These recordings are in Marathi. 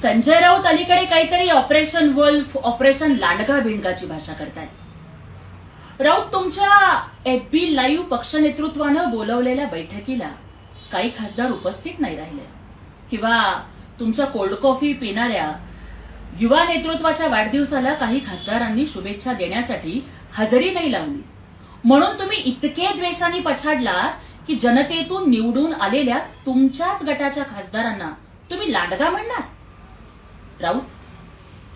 संजय राऊत अलीकडे काहीतरी ऑपरेशन वुल्फ, ऑपरेशन लांडगा भिंडकाची भाषा करतायत. राऊत, तुमच्या FB लाईव्ह पक्ष नेतृत्वानं बोलवलेल्या बैठकीला काही खासदार उपस्थित नाही राहिले किंवा तुमच्या कोल्ड कॉफी पिणाऱ्या युवा नेतृत्वाच्या वाढदिवसाला काही खासदारांनी शुभेच्छा देण्यासाठी हजेरी नाही लावली. म्हणून तुम्ही इतके द्वेषाने पछाडला की जनतेतून निवडून आलेल्या तुमच्याच गटाच्या खासदारांना तुम्ही लांडगा म्हणणार. राऊत,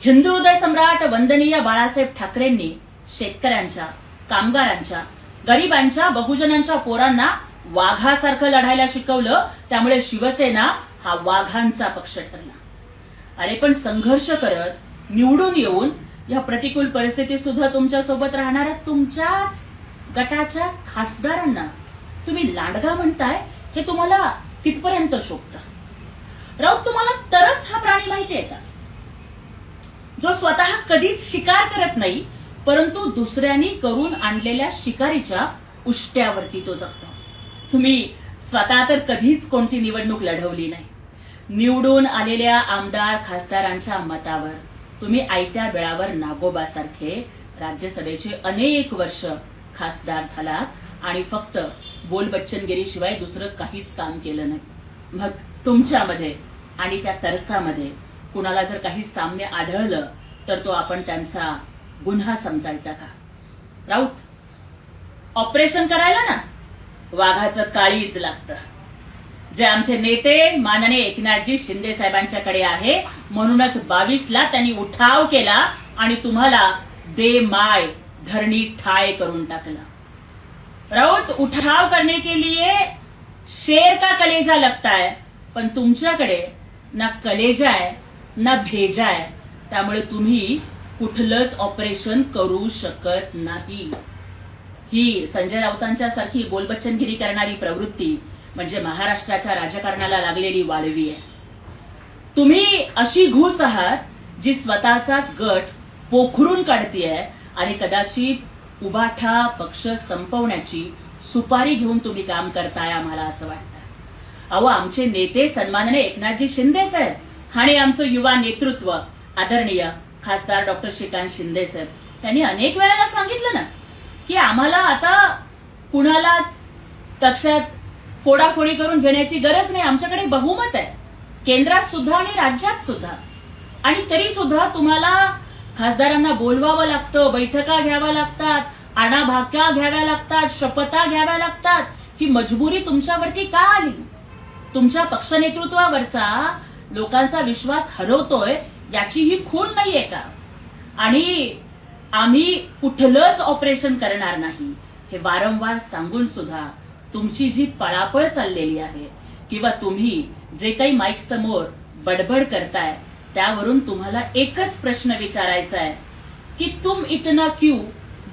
हिंदू हृदय सम्राट वंदनीय बाळासाहेब ठाकरेंनी शेतकऱ्यांच्या, कामगारांच्या, गरिबांच्या, बहुजनांच्या पोरांना वाघासारखं लढायला शिकवलं. त्यामुळे शिवसेना हा वाघांचा पक्ष ठरला. अरे पण संघर्ष करत निवडून येऊन या प्रतिकूल परिस्थितीत सुद्धा तुमच्या सोबत राहणाऱ्या तुमच्याच गटाच्या खासदारांना तुम्ही लांडगा म्हणताय, हे तुम्हाला कितपर्यंत शोभतं? राऊत, तुम्हाला तरस हा प्राणी माहिती आहे का, जो स्वतः कधीच शिकार करत नाही परंतु दुसऱ्यांनी करून आणलेल्या शिकारीच्या उष्ट्यावरती तो जगतो. तुम्ही स्वतः तर कधीच कोणती निवडणूक लढवली नाही. निवडून आलेल्या आमदार खासदारांच्या मतावर तुम्ही आयत्या बिळावर नागोबासारखे राज्यसभेचे अनेक वर्ष खासदार झालात आणि फक्त बोलबच्चनगिरीशिवाय दुसरं काहीच काम केलं नाही. मग तुमच्यामध्ये आणि त्या तरसामध्ये कुणाला जर काही साम्य आढळलं तर तो आपण त्यांचा गुन्हा समजायचा का? राऊत, ऑपरेशन करायला ना वाघाचं काळीज लागतं, जे आमचे नेते माननीय एकनाथजी शिंदे साहेबांच्याकडे आहे. म्हणूनच 22ला त्यांनी उठाव केला आणि तुम्हाला दे माय धरणी ठाय करून टाकला. राऊत, उठाव करने के लिए शेर का कलेजा लगता है, पण तुमच्याकडे ना कलेजा आहे ना भेजा आहे. त्यामुळे तुम्ही कुठलंच ऑपरेशन करू शकत नाही. ही संजय राऊतांच्या सारखी बोलबच्चनगिरी करणारी प्रवृत्ती म्हणजे महाराष्ट्राच्या राजकारणाला लागलेली वाळवी आहे. तुम्ही अशी घुस आहात जी स्वतःचाच गट पोखरून काढतीये आणि कदाचित उबाठा पक्ष संपवण्याची सुपारी घेऊन तुम्ही काम करताय, आम्हाला असं वाटतं. अहो, आमचे नेते सन्माननीय एकनाथजी शिंदे साहेब आणि आमचं युवा नेतृत्व आदरणीय खासदार डॉक्टर श्रीकांत शिंदे साहेब यांनी अनेक वेळेला सांगितलं ना की आम्हाला आता कुणालाच पक्षात फोडाफोडी करून घेण्याची गरज नाही. आमच्याकडे बहुमत आहे केंद्रात सुद्धा आणि राज्यात सुद्धा. आणि तरी सुद्धा तुम्हाला खासदारांना बोलवावं लागतं, बैठका घ्याव्या लागतात, आणाभाक्या घ्याव्या लागतात, शपथा घ्याव्या लागतात. ही मजबुरी तुमच्यावरती का आली? तुमच्या पक्ष नेतृत्वावरचा लोकांचा विश्वास हरवतोय याची ही खूण नाहीये का? आणि आम्ही कुठलंच ऑपरेशन करणार नाही हे वारंवार सांगून सुद्धा तुमची जी पळापळ चाललेली आहे किंवा तुम्ही जे काही माईक समोर बडबड करताय त्यावरून तुम्हाला एकच प्रश्न विचारायचा आहे की तुम इतना क्यों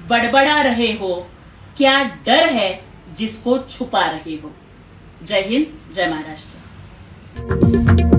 बडबडा रहे हो, क्या डर है जिसको छुपा रहे हो. जय हिंद, जय महाराष्ट्र.